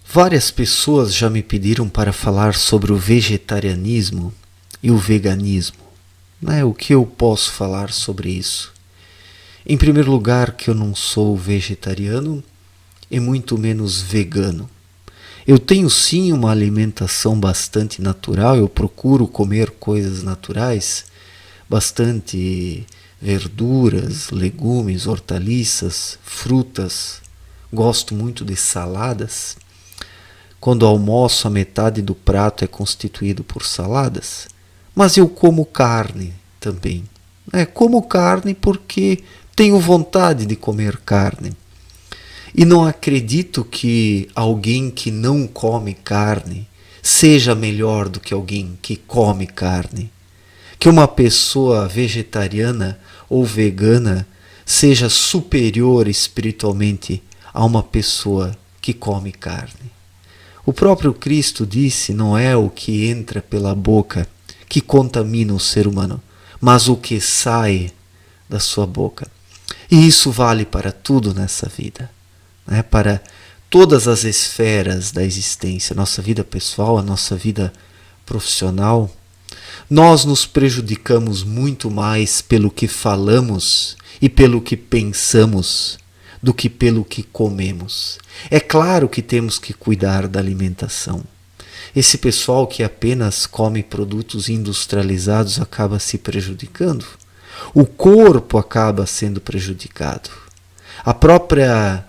Várias pessoas já me pediram para falar sobre o vegetarianismo e o veganismo. O que eu posso falar sobre isso? Em primeiro lugar, que eu não sou vegetariano e muito menos vegano. Eu tenho sim uma alimentação bastante natural, eu procuro comer coisas naturais, bastante verduras, legumes, hortaliças, frutas. Gosto muito de saladas. Quando almoço, a metade do prato é constituído por saladas. Mas eu como carne também. Como carne porque tenho vontade de comer carne. E não acredito que alguém que não come carne seja melhor do que alguém que come carne. Que uma pessoa vegetariana ou vegana seja superior espiritualmente a uma pessoa que come carne. O próprio Cristo disse: não é o que entra pela boca que contamina o ser humano, mas o que sai da sua boca. E isso vale para tudo nessa vida, para todas as esferas da existência, a nossa vida pessoal, a nossa vida profissional. Nós nos prejudicamos muito mais pelo que falamos e pelo que pensamos do que pelo que comemos. É claro que temos que cuidar da alimentação. Esse pessoal que apenas come produtos industrializados acaba se prejudicando. O corpo acaba sendo prejudicado. A própria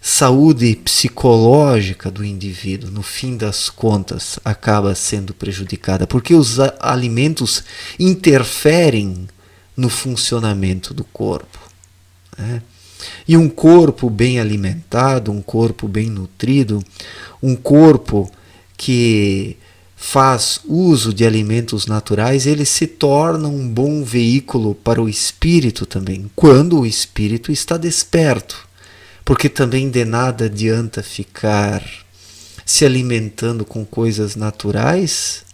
saúde psicológica do indivíduo, no fim das contas, acaba sendo prejudicada, porque os alimentos interferem no funcionamento do corpo. E um corpo bem alimentado, um corpo bem nutrido, um corpo que faz uso de alimentos naturais, ele se torna um bom veículo para o espírito também, quando o espírito está desperto. Porque também de nada adianta ficar se alimentando com coisas naturais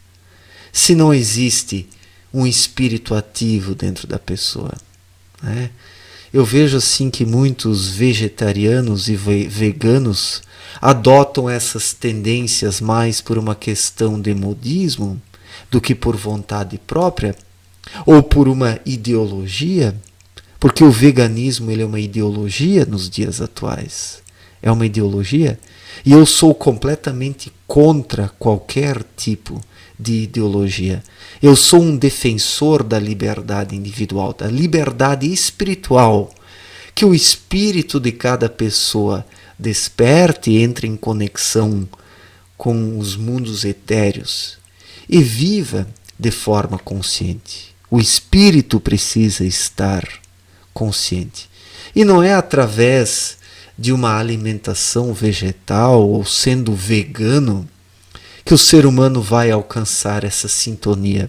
se não existe um espírito ativo dentro da pessoa. Eu vejo assim que muitos vegetarianos e veganos adotam essas tendências mais por uma questão de modismo do que por vontade própria ou por uma ideologia, porque o veganismo ele é uma ideologia nos dias atuais. É uma ideologia e eu sou completamente contra qualquer tipo de ideologia. Eu sou um defensor da liberdade individual, da liberdade espiritual, que o espírito de cada pessoa desperte e entre em conexão com os mundos etéreos e viva de forma consciente. O espírito precisa estar consciente. E não é através de uma alimentação vegetal ou sendo vegano que o ser humano vai alcançar essa sintonia,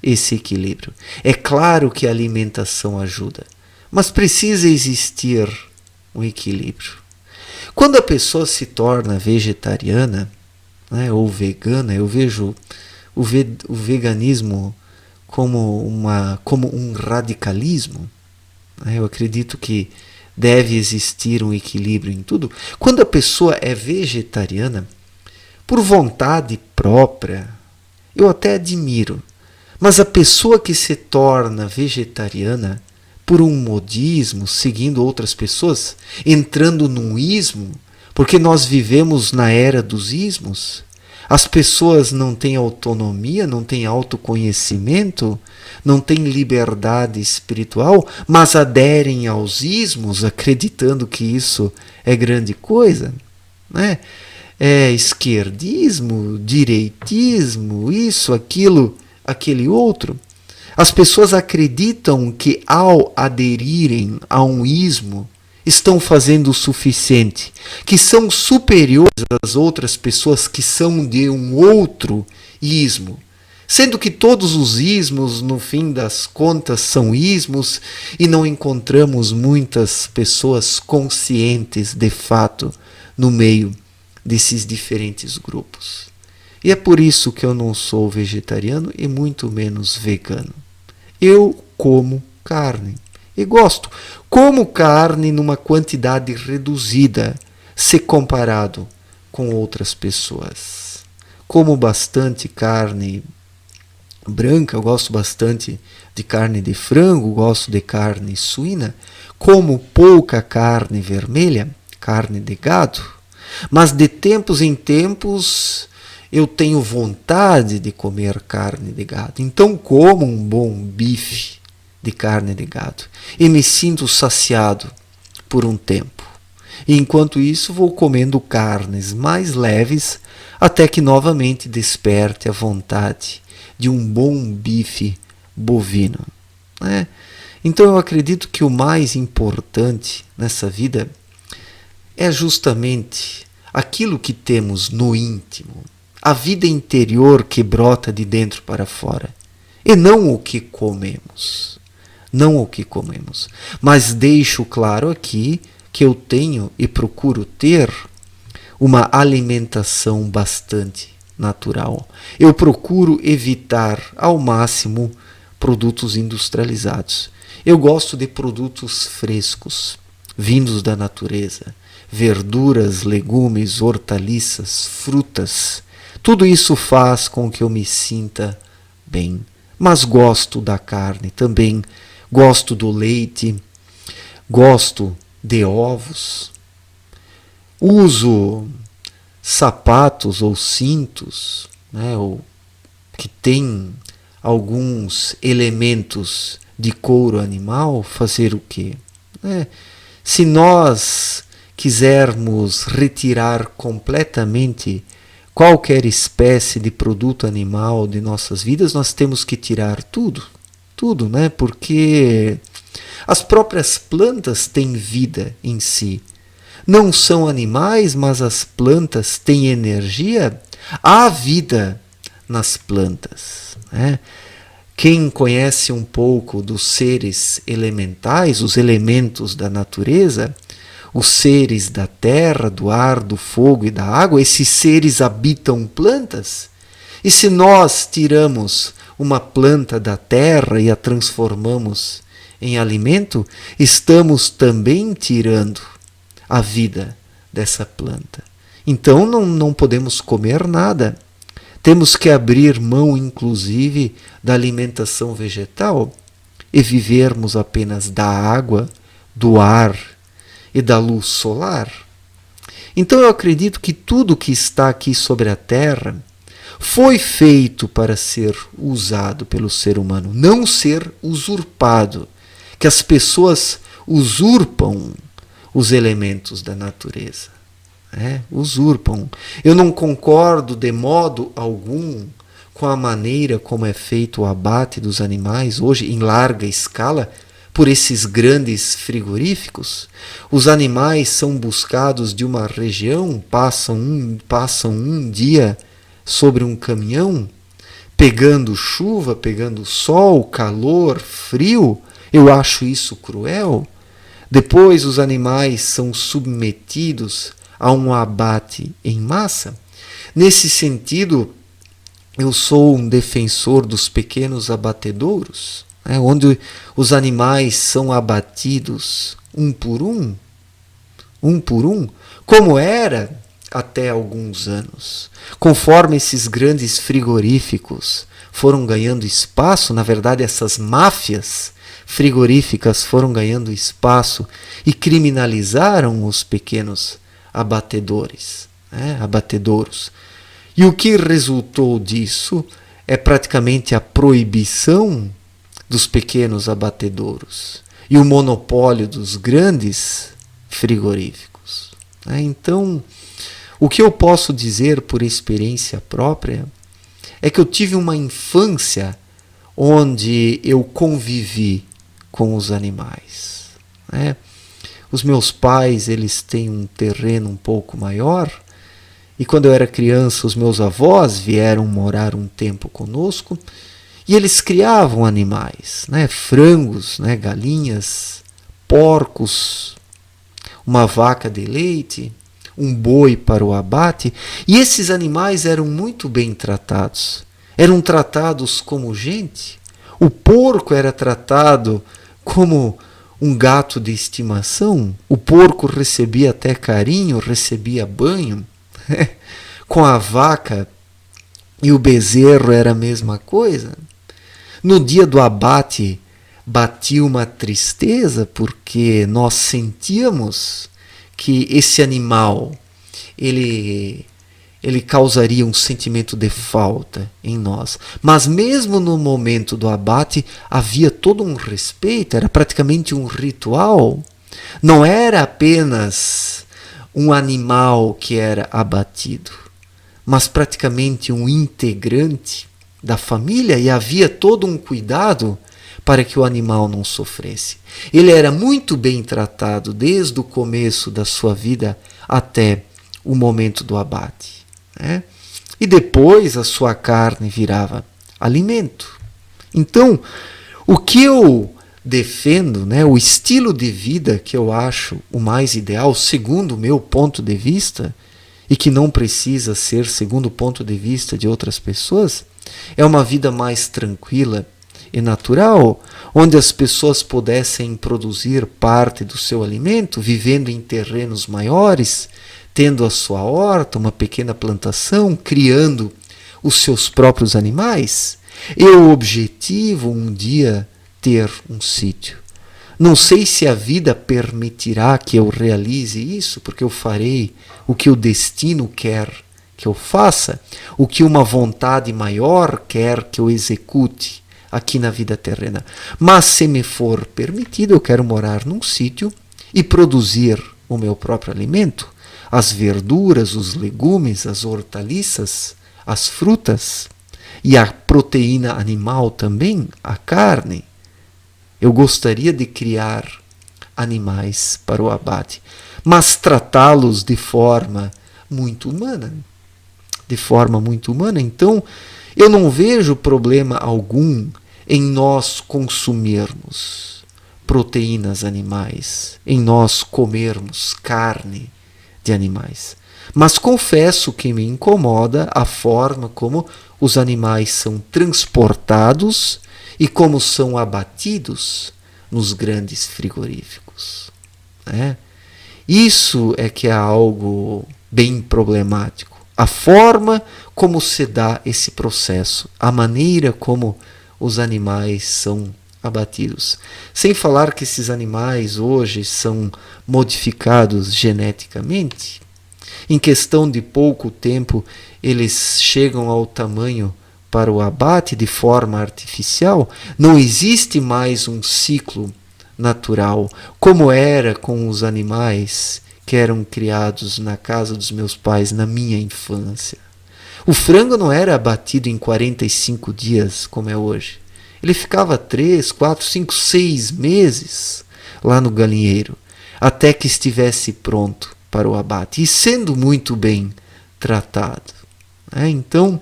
esse equilíbrio. É claro que a alimentação ajuda, mas precisa existir um equilíbrio. Quando a pessoa se torna vegetariana, ou vegana, eu vejo o veganismo como um radicalismo. Eu acredito que deve existir um equilíbrio em tudo. Quando a pessoa é vegetariana, por vontade própria, eu até admiro. Mas a pessoa que se torna vegetariana por um modismo, seguindo outras pessoas, entrando num ismo, porque nós vivemos na era dos ismos, as pessoas não têm autonomia, não têm autoconhecimento, não têm liberdade espiritual, mas aderem aos ismos, acreditando que isso é grande coisa. É esquerdismo, direitismo, isso, aquilo, aquele outro. As pessoas acreditam que ao aderirem a um ismo, estão fazendo o suficiente, que são superiores às outras pessoas que são de um outro ismo, sendo que todos os ismos, no fim das contas, são ismos e não encontramos muitas pessoas conscientes de fato no meio desses diferentes grupos. E é por isso que eu não sou vegetariano e muito menos vegano. Eu como carne. E gosto. Como carne numa quantidade reduzida, se comparado com outras pessoas. Como bastante carne branca, eu gosto bastante de carne de frango, gosto de carne suína, como pouca carne vermelha, carne de gado, mas de tempos em tempos eu tenho vontade de comer carne de gado. Então como um bom bife de carne de gado e me sinto saciado por um tempo. E enquanto isso vou comendo carnes mais leves até que novamente desperte a vontade de um bom bife bovino. Né? Então eu acredito que o mais importante nessa vida é justamente aquilo que temos no íntimo, a vida interior que brota de dentro para fora, e não o que comemos. Não o que comemos. Mas deixo claro aqui que eu tenho e procuro ter uma alimentação bastante natural. Eu procuro evitar ao máximo produtos industrializados. Eu gosto de produtos frescos, vindos da natureza, verduras, legumes, hortaliças, frutas. Tudo isso faz com que eu me sinta bem. Mas gosto da carne também, gosto do leite, gosto de ovos. Uso sapatos ou cintos, né, ou que tem alguns elementos de couro animal. Fazer o quê? Se nós quisermos retirar completamente qualquer espécie de produto animal de nossas vidas, nós temos que tirar tudo, né? Porque as próprias plantas têm vida em si. Não são animais, mas as plantas têm energia. Há vida nas plantas. Né? Quem conhece um pouco dos seres elementais, os elementos da natureza, os seres da terra, do ar, do fogo e da água, esses seres habitam plantas. E se nós tiramos uma planta da terra e a transformamos em alimento, estamos também tirando a vida dessa planta. Então não podemos comer nada. Temos que abrir mão, inclusive, da alimentação vegetal e vivermos apenas da água, do ar e da luz solar. Então eu acredito que tudo que está aqui sobre a Terra foi feito para ser usado pelo ser humano, não ser usurpado, que as pessoas usurpam os elementos da natureza. Usurpam. Eu não concordo de modo algum com a maneira como é feito o abate dos animais hoje em larga escala por esses grandes frigoríficos. Os animais são buscados de uma região, passam um dia sobre um caminhão, pegando chuva, pegando sol, calor, frio. Eu acho isso cruel. Depois os animais são submetidos a um abate em massa. Nesse sentido, eu sou um defensor dos pequenos abatedouros, onde os animais são abatidos um por um, como era até alguns anos. Conforme esses grandes frigoríficos foram ganhando espaço, na verdade essas máfias frigoríficas foram ganhando espaço e criminalizaram os pequenos abatedouros. E o que resultou disso é praticamente a proibição dos pequenos abatedouros e o monopólio dos grandes frigoríficos. Então, o que eu posso dizer por experiência própria é que eu tive uma infância onde eu convivi com os animais. Os meus pais, eles têm um terreno um pouco maior, e quando eu era criança, os meus avós vieram morar um tempo conosco, e eles criavam animais, frangos, galinhas, porcos, uma vaca de leite, um boi para o abate, e esses animais eram muito bem tratados. Eram tratados como gente. O porco era tratado como um gato de estimação. O porco recebia até carinho, recebia banho. Com a vaca e o bezerro era a mesma coisa. No dia do abate, batia uma tristeza porque nós sentíamos que esse animal ele causaria um sentimento de falta em nós. Mas mesmo no momento do abate havia todo um respeito, era praticamente um ritual. Não era apenas um animal que era abatido, mas praticamente um integrante da família, e havia todo um cuidado para que o animal não sofresse. Ele era muito bem tratado desde o começo da sua vida até o momento do abate, né? E depois a sua carne virava alimento. Então, o que eu defendo, né, o estilo de vida que eu acho o mais ideal, segundo o meu ponto de vista, e que não precisa ser segundo o ponto de vista de outras pessoas, é uma vida mais tranquila e natural, onde as pessoas pudessem produzir parte do seu alimento, vivendo em terrenos maiores, tendo a sua horta, uma pequena plantação, criando os seus próprios animais. Eu objetivo um dia ter um sítio. Não sei se a vida permitirá que eu realize isso, porque eu farei o que o destino quer que eu faça, o que uma vontade maior quer que eu execute aqui na vida terrena. Mas se me for permitido, eu quero morar num sítio e produzir o meu próprio alimento, as verduras, os legumes, as hortaliças, as frutas e a proteína animal também, a carne. Eu gostaria de criar animais para o abate, mas tratá-los de forma muito humana. De forma muito humana. Então, eu não vejo problema algum em nós consumirmos proteínas animais, em nós comermos carne de animais. Mas confesso que me incomoda a forma como os animais são transportados e como são abatidos nos grandes frigoríficos, né? Isso é que é algo bem problemático. A forma como se dá esse processo, a maneira como os animais são abatidos. Sem falar que esses animais hoje são modificados geneticamente. Em questão de pouco tempo, eles chegam ao tamanho para o abate de forma artificial. Não existe mais um ciclo natural, como era com os animais que eram criados na casa dos meus pais na minha infância. O frango não era abatido em 45 dias, como é hoje. Ele ficava 3, 4, 5, 6 meses lá no galinheiro, até que estivesse pronto para o abate, e sendo muito bem tratado. Então,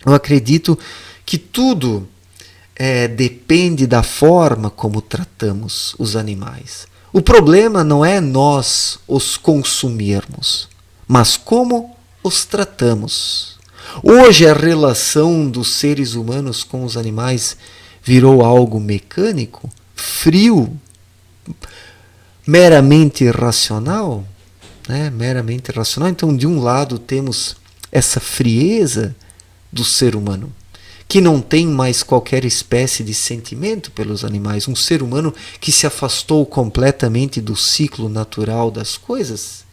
eu acredito que tudo depende da forma como tratamos os animais. O problema não é nós os consumirmos, mas como os tratamos. Hoje a relação dos seres humanos com os animais virou algo mecânico, frio, meramente irracional, né? Meramente irracional. Então, de um lado temos essa frieza do ser humano, que não tem mais qualquer espécie de sentimento pelos animais, um ser humano que se afastou completamente do ciclo natural das coisas.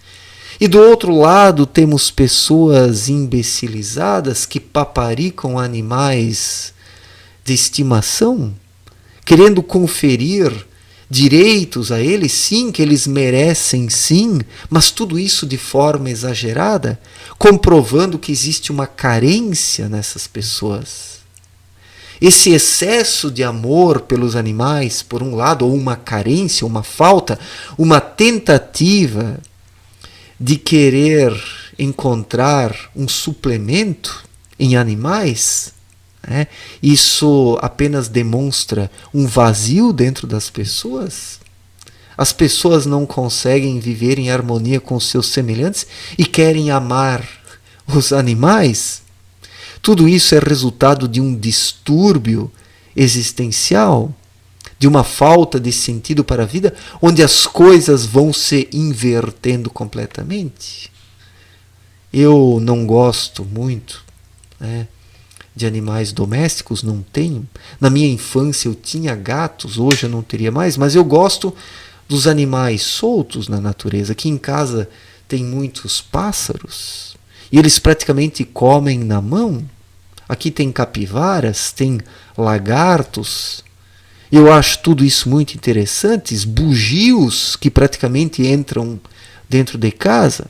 E do outro lado temos pessoas imbecilizadas que paparicam animais de estimação, querendo conferir direitos a eles, sim, que eles merecem, sim, mas tudo isso de forma exagerada, comprovando que existe uma carência nessas pessoas. Esse excesso de amor pelos animais, por um lado, ou uma carência, uma falta, uma tentativa de querer encontrar um suplemento em animais, isso apenas demonstra um vazio dentro das pessoas. As pessoas não conseguem viver em harmonia com os seus semelhantes e querem amar os animais. Tudo isso é resultado de um distúrbio existencial, de uma falta de sentido para a vida, onde as coisas vão se invertendo completamente. Eu não gosto muito, né, de animais domésticos, não tenho. Na minha infância eu tinha gatos, hoje eu não teria mais, mas eu gosto dos animais soltos na natureza. Aqui em casa tem muitos pássaros e eles praticamente comem na mão. Aqui tem capivaras, tem lagartos. Eu acho tudo isso muito interessante. Bugios que praticamente entram dentro de casa.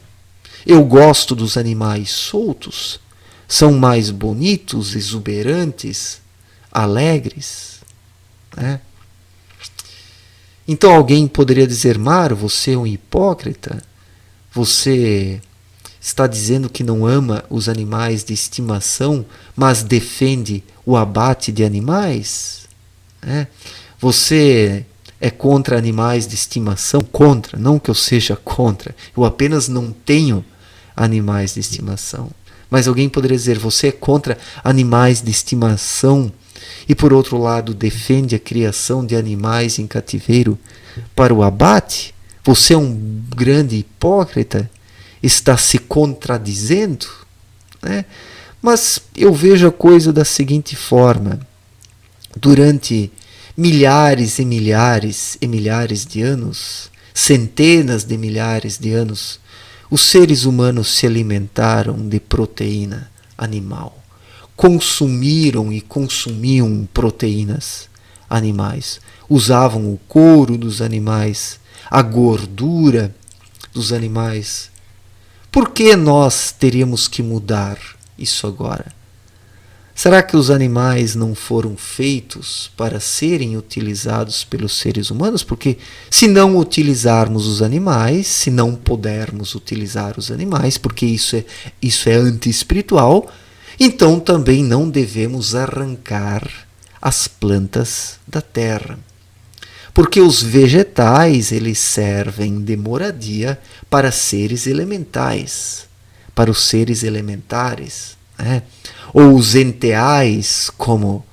Eu gosto dos animais soltos. São mais bonitos, exuberantes, alegres, né? Então alguém poderia dizer: Mário, você é um hipócrita? Você está dizendo que não ama os animais de estimação, mas defende o abate de animais? É? Você é contra animais de estimação? Contra, não que eu seja contra, eu apenas não tenho animais de estimação. Mas alguém poderia dizer: você é contra animais de estimação e, por outro lado, defende a criação de animais em cativeiro para o abate? Você é um grande hipócrita, está se contradizendo, né? Mas eu vejo a coisa da seguinte forma: durante milhares e milhares e milhares de anos, centenas de milhares de anos, os seres humanos se alimentaram de proteína animal, consumiram e consumiam proteínas animais, usavam o couro dos animais, a gordura dos animais. Por que nós teríamos que mudar isso agora? Será que os animais não foram feitos para serem utilizados pelos seres humanos? Porque se não utilizarmos os animais, se não pudermos utilizar os animais, porque isso é anti-espiritual, então também não devemos arrancar as plantas da terra. Porque os vegetais, eles servem de moradia para seres elementais, para os seres elementares, né? Ou os enteais, como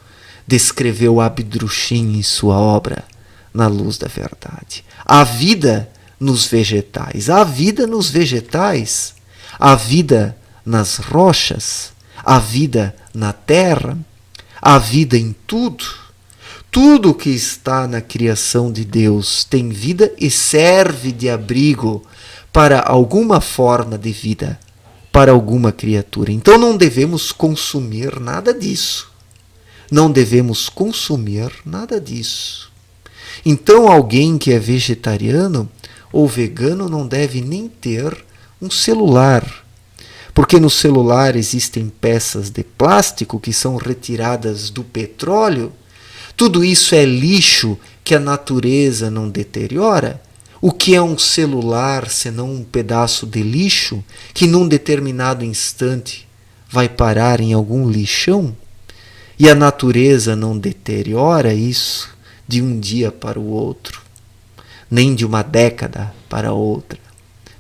descreveu Abdrushim em sua obra Na Luz da Verdade. Há vida nos vegetais, há vida nos vegetais, há vida nas rochas, há vida na terra, há vida em tudo. Tudo que está na criação de Deus tem vida e serve de abrigo para alguma forma de vida, para alguma criatura. Então não devemos consumir nada disso. Não devemos consumir nada disso. Então alguém que é vegetariano ou vegano não deve nem ter um celular. Porque no celular existem peças de plástico que são retiradas do petróleo. Tudo isso é lixo que a natureza não deteriora. O que é um celular senão um pedaço de lixo que num determinado instante vai parar em algum lixão? E a natureza não deteriora isso de um dia para o outro, nem de uma década para outra,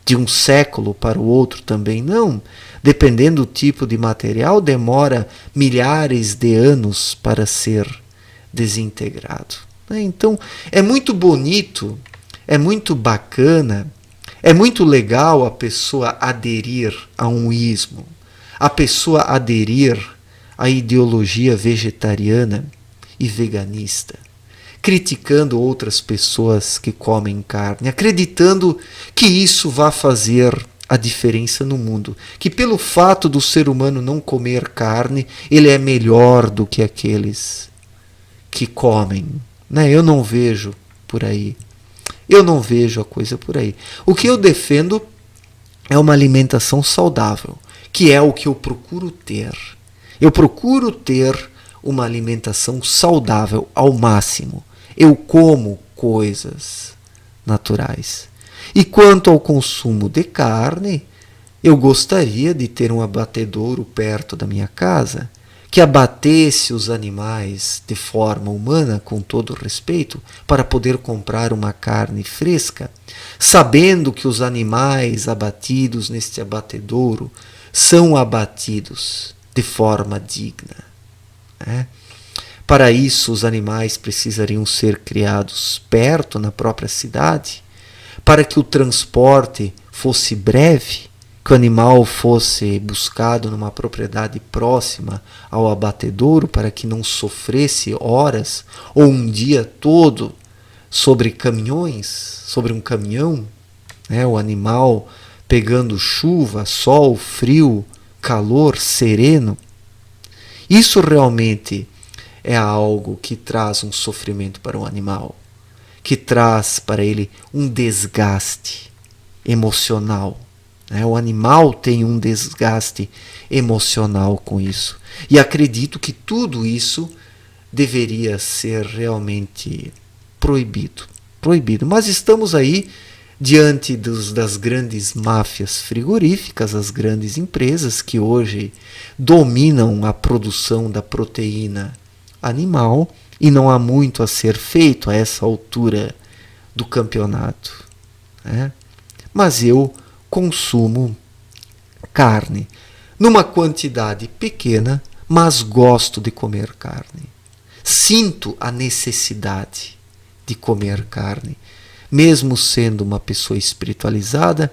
de um século para o outro também não. Dependendo do tipo de material, demora milhares de anos para ser desintegrado. Então, é muito bonito, é muito bacana, é muito legal a pessoa aderir a um ismo, a pessoa aderir à ideologia vegetariana e veganista, criticando outras pessoas que comem carne, acreditando que isso vai fazer a diferença no mundo, que pelo fato do ser humano não comer carne, ele é melhor do que aqueles que comem, né? Eu não vejo por aí. Eu não vejo a coisa por aí. O que eu defendo é uma alimentação saudável, que é o que eu procuro ter. Eu procuro ter uma alimentação saudável ao máximo. Eu como coisas naturais. E quanto ao consumo de carne, eu gostaria de ter um abatedouro perto da minha casa, que abatesse os animais de forma humana, com todo respeito, para poder comprar uma carne fresca, sabendo que os animais abatidos neste abatedouro são abatidos de forma digna, né? Para isso, os animais precisariam ser criados perto, na própria cidade, para que o transporte fosse breve que o animal fosse buscado numa propriedade próxima ao abatedouro para que não sofresse horas ou um dia todo sobre caminhões, sobre um caminhão, né? O animal pegando chuva, sol, frio, calor, sereno. Isso realmente é algo que traz um sofrimento para o animal, que traz para ele um desgaste emocional. O animal tem um desgaste emocional com isso. E acredito que tudo isso deveria ser realmente proibido. Proibido. Mas estamos aí diante das grandes máfias frigoríficas, as grandes empresas que hoje dominam a produção da proteína animal, e não há muito a ser feito a essa altura do campeonato, né? Mas eu consumo carne numa quantidade pequena, mas gosto de comer carne. Sinto a necessidade de comer carne, mesmo sendo uma pessoa espiritualizada,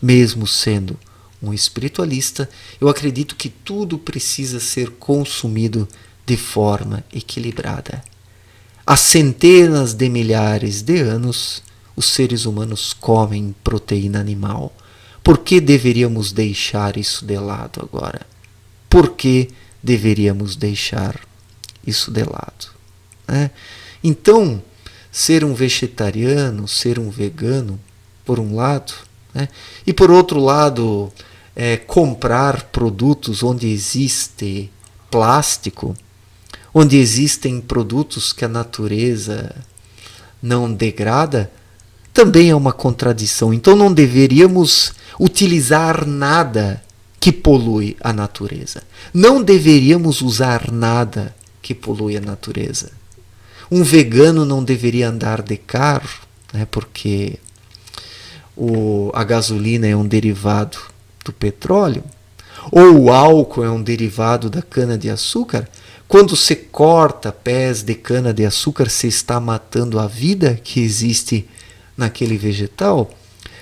mesmo sendo um espiritualista. Eu acredito que tudo precisa ser consumido de forma equilibrada. Há centenas de milhares de anos, os seres humanos comem proteína animal. Por que deveríamos deixar isso de lado agora? Por que deveríamos deixar isso de lado, né? Então, ser um vegetariano, ser um vegano, por um lado, né? E por outro lado, comprar produtos onde existe plástico, onde existem produtos que a natureza não degrada, também é uma contradição. Então não deveríamos utilizar nada que polui a natureza. Não deveríamos usar nada que polui a natureza. Um vegano não deveria andar de carro, né, porque a gasolina é um derivado do petróleo, ou o álcool é um derivado da cana-de-açúcar. Quando se corta pés de cana-de-açúcar, se está matando a vida que existe naquele vegetal,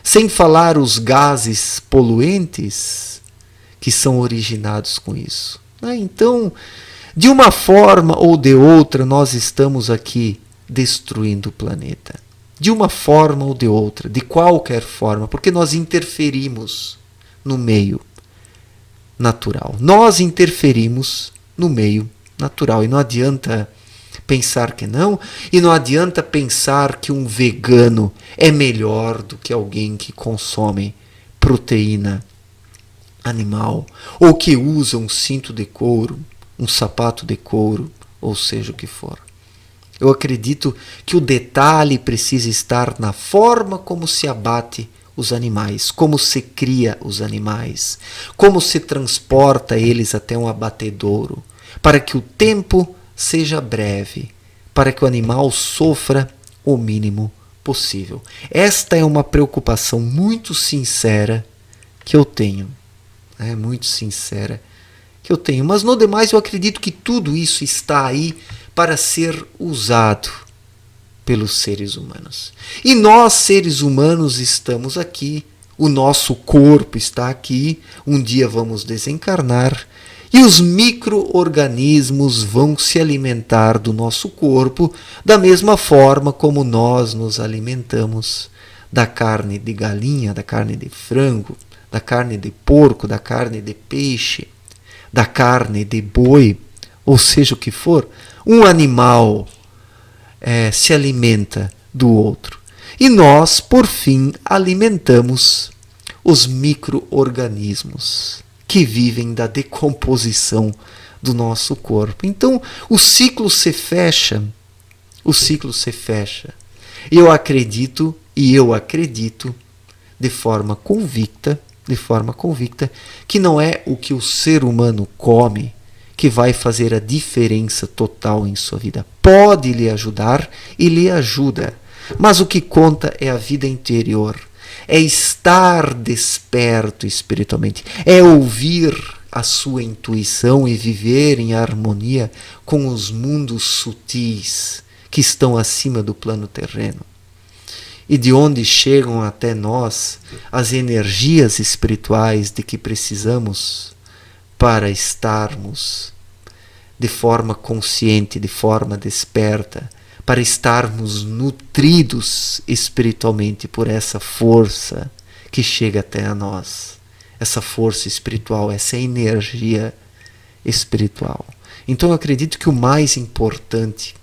sem falar os gases poluentes que são originados com isso. Então, de uma forma ou de outra, nós estamos aqui destruindo o planeta. De uma forma ou de outra, de qualquer forma, porque nós interferimos no meio natural. Nós interferimos no meio natural. E não adianta pensar que não, e não adianta pensar que um vegano é melhor do que alguém que consome proteína animal, ou que usa um cinto de couro, um sapato de couro, ou seja o que for. Eu acredito que o detalhe precisa estar na forma como se abate os animais, como se cria os animais, como se transporta eles até um abatedouro, para que o tempo seja breve, para que o animal sofra o mínimo possível. Esta é uma preocupação muito sincera que eu tenho. Muito sincera que eu tenho. Mas no demais eu acredito que tudo isso está aí para ser usado pelos seres humanos. E nós, seres humanos, estamos aqui, o nosso corpo está aqui, um dia vamos desencarnar, e os micro-organismos vão se alimentar do nosso corpo da mesma forma como nós nos alimentamos da carne de galinha, da carne de frango, da carne de porco, da carne de peixe, da carne de boi, ou seja o que for. Um animal se alimenta do outro. E nós, por fim, alimentamos os micro-organismos que vivem da decomposição do nosso corpo. Então, o ciclo se fecha. O ciclo se fecha. Eu acredito de forma convicta, que não é o que o ser humano come que vai fazer a diferença total em sua vida. Pode lhe ajudar e lhe ajuda, mas o que conta é a vida interior, é estar desperto espiritualmente, é ouvir a sua intuição e viver em harmonia com os mundos sutis que estão acima do plano terreno. e de onde chegam até nós as energias espirituais de que precisamos para estarmos de forma consciente, de forma desperta, para estarmos nutridos espiritualmente por essa força que chega até a nós, essa força espiritual, essa energia espiritual. Então eu acredito que o mais importante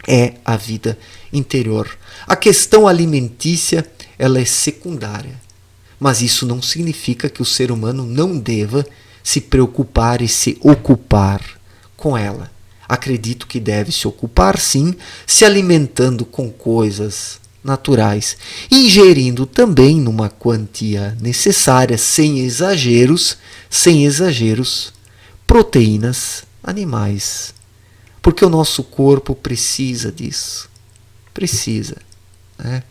é a vida interior. A questão alimentícia, ela é secundária, mas isso não significa que o ser humano não deva se preocupar e se ocupar com ela. Acredito que deve se ocupar, sim, se alimentando com coisas naturais, ingerindo também numa quantia necessária, sem exageros, proteínas animais, porque o nosso corpo precisa disso, precisa, né?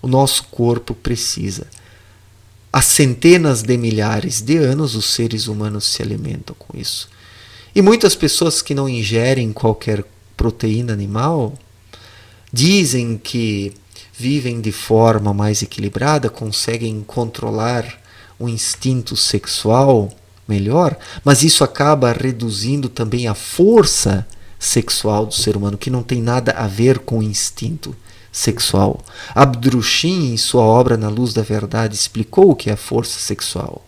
O nosso corpo precisa. Há centenas de milhares de anos os seres humanos se alimentam com isso. E muitas pessoas que não ingerem qualquer proteína animal dizem que vivem de forma mais equilibrada, conseguem controlar o instinto sexual melhor, mas isso acaba reduzindo também a força sexual do ser humano, que não tem nada a ver com o instinto sexual. Abdrushim, em sua obra Na Luz da Verdade, explicou o que é a força sexual.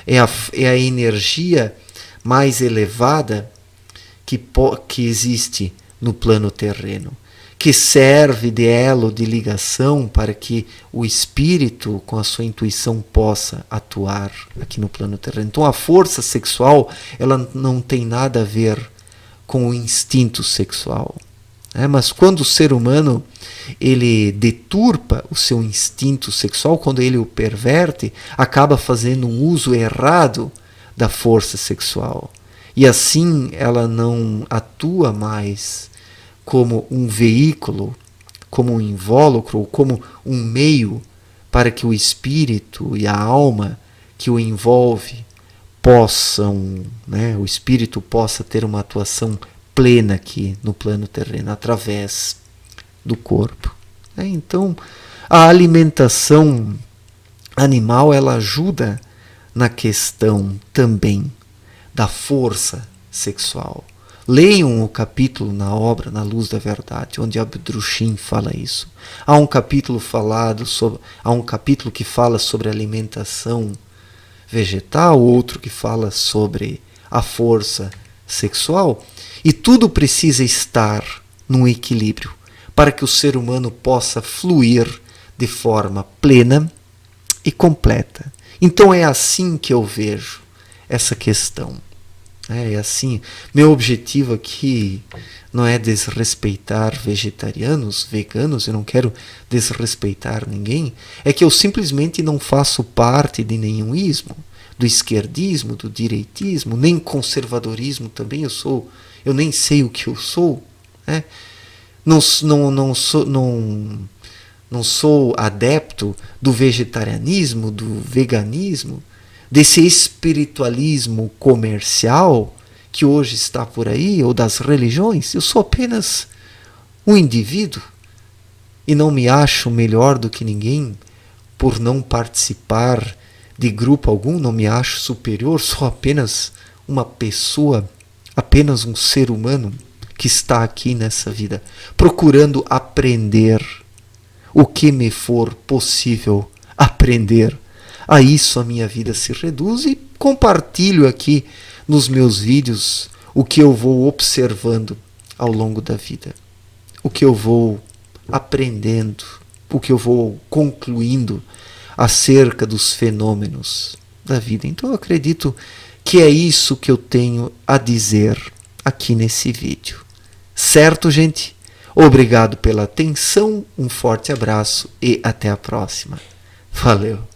É a energia mais elevada que existe no plano terreno, que serve de elo de ligação para que o espírito, com a sua intuição, possa atuar aqui no plano terreno. Então a força sexual, ela não tem nada a ver com o instinto sexual. Mas quando o ser humano ele deturpa o seu instinto sexual, quando ele o perverte, acaba fazendo um uso errado da força sexual. E assim ela não atua mais como um veículo, como um invólucro, ou como um meio para que o espírito e a alma que o envolve possam, o espírito possa ter uma atuação plena aqui no plano terreno, através do corpo. Então, a alimentação animal, ela ajuda na questão também da força sexual. Leiam o capítulo na obra Na Luz da Verdade, onde Abdrushim fala isso. Há um capítulo que fala sobre alimentação vegetal, outro que fala sobre a força sexual, e tudo precisa estar num equilíbrio para que o ser humano possa fluir de forma plena e completa. Então é assim que eu vejo essa questão. É assim. Meu objetivo aqui não é desrespeitar vegetarianos, veganos, eu não quero desrespeitar ninguém. É que eu simplesmente não faço parte de nenhum ismo, do esquerdismo, do direitismo, nem conservadorismo também. Eu nem sei o que eu sou. Não sou adepto do vegetarianismo, do veganismo, desse espiritualismo comercial que hoje está por aí, ou das religiões. Eu sou apenas um indivíduo e não me acho melhor do que ninguém por não participar de grupo algum, não me acho superior, sou apenas uma pessoa, apenas um ser humano que está aqui nessa vida, procurando aprender o que me for possível aprender. A isso a minha vida se reduz, e compartilho aqui nos meus vídeos o que eu vou observando ao longo da vida, o que eu vou aprendendo, o que eu vou concluindo acerca dos fenômenos da vida. Então eu acredito que é isso que eu tenho a dizer aqui nesse vídeo. Certo, gente? Obrigado pela atenção, um forte abraço e até a próxima. Valeu!